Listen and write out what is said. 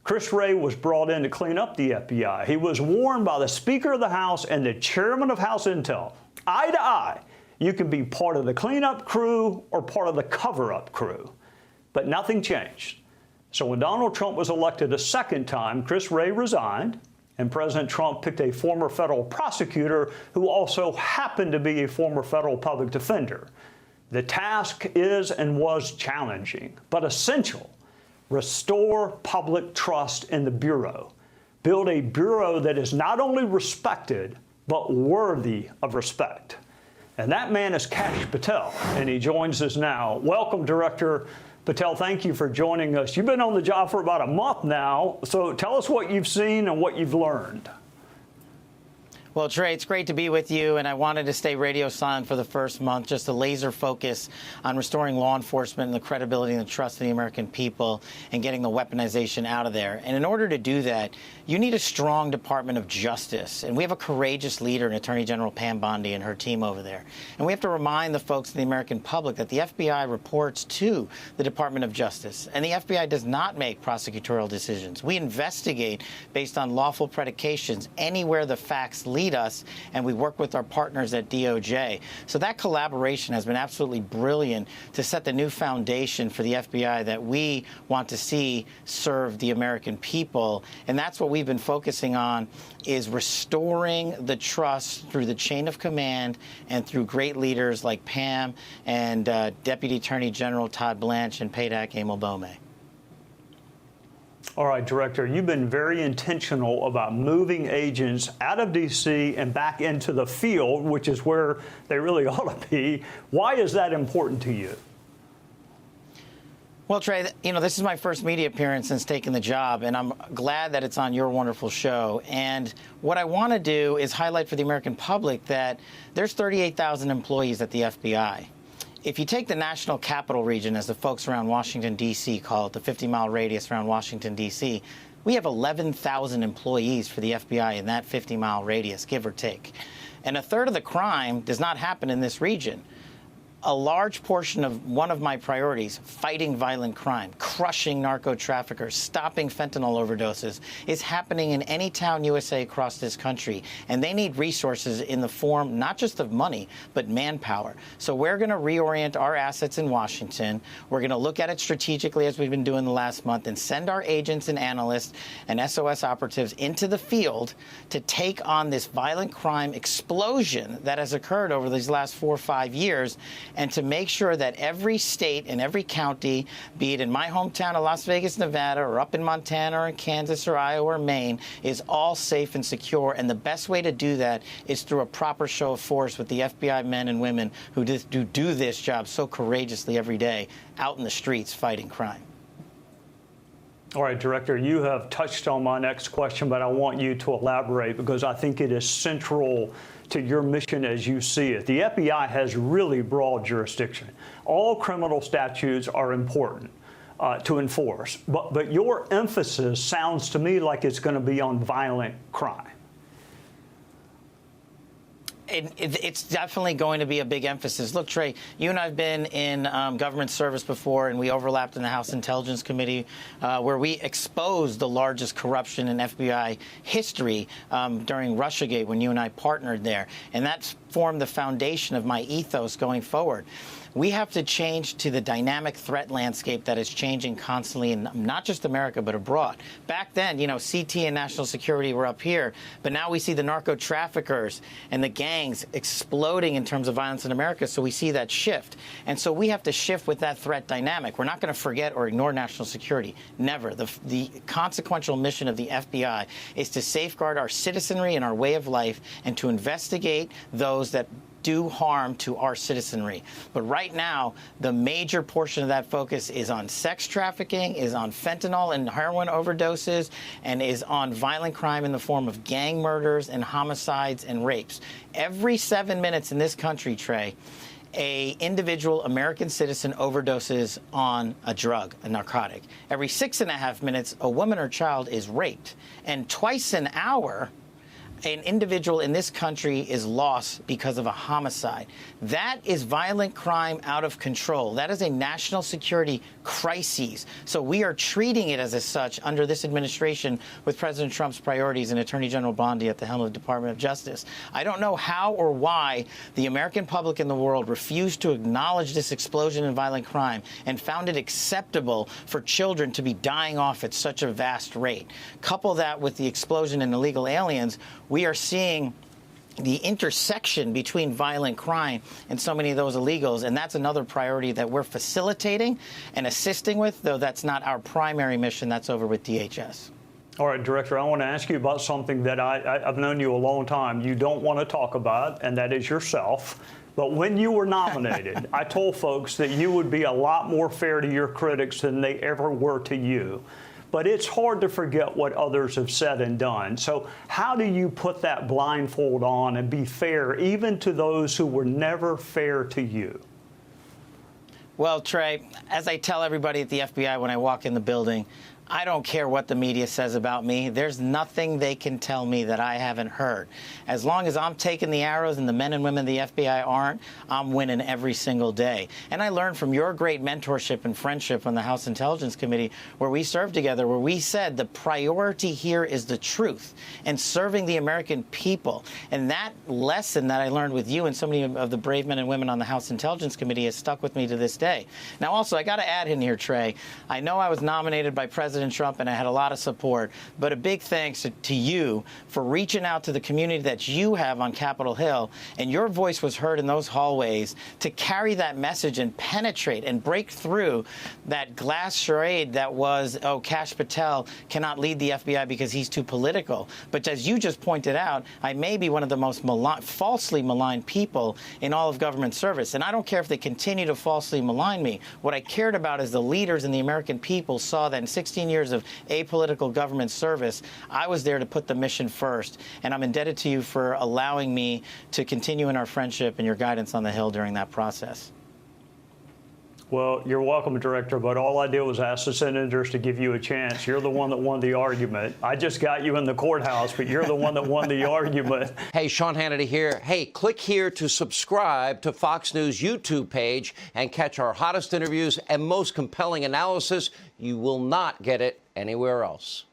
Chris Wray was brought in to clean up the FBI. He was warned by the Speaker of the House and the Chairman of House Intel, eye to eye, you can be part of the cleanup crew or part of the cover-up crew. But nothing changed. So when Donald Trump was elected a second time, Chris Wray resigned, and President Trump picked a former federal prosecutor who also happened to be a former federal public defender. The task is and was challenging, but essential. Restore public trust in the Bureau. Build a Bureau that is not only respected, but worthy of respect. And that man is Patel, and he joins us now. Welcome, Director Patel. Thank you for joining us. You've been on the job for about a month now, so tell us what you've seen and what you've learned. Well, Trey, it's great to be with you, and I wanted to stay radio silent for the first month, just a laser focus on restoring law enforcement and the credibility and the trust of the American people and getting the weaponization out of there. And in order to do that, you need a strong Department of Justice, and we have a courageous leader in Attorney General Pam Bondi and her team over there. And we have to remind the folks in the American public that the FBI reports to the Department of Justice, and the FBI does not make prosecutorial decisions. We investigate based on lawful predications anywhere the facts lead us, and we work with our partners at DOJ. So that collaboration has been absolutely brilliant to set the new foundation for the FBI that we want to see serve the American people. And that's what we've been focusing on, is restoring the trust through the chain of command and through great leaders like Pam and Deputy Attorney General Todd Blanche and PADAC Emil Bome. All right, Director, you've been very intentional about moving agents out of D.C. and back into the field, which is where they really ought to be. Why is that important to you? Well, Trey, you know, this is my first media appearance since taking the job, and I'm glad that it's on your wonderful show. And what I want to do is highlight for the American public that there's 38,000 employees at the FBI. If you take the national capital region, as the folks around Washington, D.C. call it, the 50-mile radius around Washington, D.C., we have 11,000 employees for the FBI in that 50-mile radius, give or take. And a third of the crime does not happen in this region. A large portion of one of my priorities, fighting violent crime, crushing narco traffickers, stopping fentanyl overdoses, is happening in any town USA across this country. And they need resources in the form not just of money, but manpower. So we're going to reorient our assets in Washington. We're going to look at it strategically, as we've been doing the last month, and send our agents and analysts and SOS operatives into the field to take on this violent crime explosion that has occurred over these last 4 or 5 years, and to make sure that every state and every county, be it in my hometown of Las Vegas, Nevada, or up in Montana or in Kansas or Iowa or Maine, is all safe and secure. And the best way to do that is through a proper show of force with the FBI men and women who do this job so courageously every day out in the streets fighting crime. All right, Director, you have touched on my next question, but I want you to elaborate because I think it is central to your mission as you see it. The FBI has really broad jurisdiction. All criminal statutes are important to enforce, but your emphasis sounds to me like it's going to be on violent crime. It's definitely going to be a big emphasis. Look, Trey, you and I have been in government service before, and we overlapped in the House Intelligence Committee, where we exposed the largest corruption in FBI history during Russiagate, when you and I partnered there. And that formed the foundation of my ethos going forward. We have to change to the dynamic threat landscape that is changing constantly in not just America, but abroad. Back then, you know, CT and national security were up here, but now we see the narco traffickers and the gangs exploding in terms of violence in America, so we see that shift. And so we have to shift with that threat dynamic. We're not going to forget or ignore national security. Never. The consequential mission of the FBI is to safeguard our citizenry and our way of life and to investigate those that do harm to our citizenry. But right now, the major portion of that focus is on sex trafficking, is on fentanyl and heroin overdoses, and is on violent crime in the form of gang murders and homicides and rapes. Every 7 minutes in this country, Trey, an individual American citizen overdoses on a drug, a narcotic. Every 6.5 minutes, a woman or child is raped. And twice an hour, an individual in this country is lost because of a homicide. That is violent crime out of control. That is a national security crisis. So we are treating it as such under this administration with President Trump's priorities and Attorney General Bondi at the helm of the Department of Justice. I don't know how or why the American public in the world refused to acknowledge this explosion in violent crime and found it acceptable for children to be dying off at such a vast rate. Couple that with the explosion in illegal aliens, we are seeing the intersection between violent crime and so many of those illegals, and that's another priority that we're facilitating and assisting with, though that's not our primary mission. That's over with DHS. All right, Director, I want to ask you about something that I've known you a long time. You don't want to talk about, and that is yourself. But when you were nominated, I told folks that you would be a lot more fair to your critics than they ever were to you. But it's hard to forget what others have said and done. So how do you put that blindfold on and be fair even to those who were never fair to you? Well, Trey, as I tell everybody at the FBI when I walk in the building, I don't care what the media says about me. There's nothing they can tell me that I haven't heard. As long as I'm taking the arrows and the men and women of the FBI aren't, I'm winning every single day. And I learned from your great mentorship and friendship on the House Intelligence Committee, where we served together, where we said the priority here is the truth and serving the American people. And that lesson that I learned with you and so many of the brave men and women on the House Intelligence Committee has stuck with me to this day. Now, also, I got to add in here, Trey, I know I was nominated by President Trump, and I had a lot of support, but a big thanks to you for reaching out to the community that you have on Capitol Hill, and your voice was heard in those hallways to carry that message and penetrate and break through that glass charade that was, oh, Kash Patel cannot lead the FBI because he's too political. But as you just pointed out, I may be one of the most falsely maligned people in all of government service, and I don't care if they continue to falsely malign me. What I cared about is the leaders and the American people saw that in 16 years of apolitical government service, I was there to put the mission first. And I'm indebted to you for allowing me to continue in our friendship and your guidance on the Hill during that process. Well, you're welcome, Director, but all I did was ask the senators to give you a chance. You're the one that won the argument. I just got you in the courthouse, but you're the one that won the argument. Hey, Sean Hannity here. Hey, click here to subscribe to Fox News YouTube page and catch our hottest interviews and most compelling analysis. You will not get it anywhere else.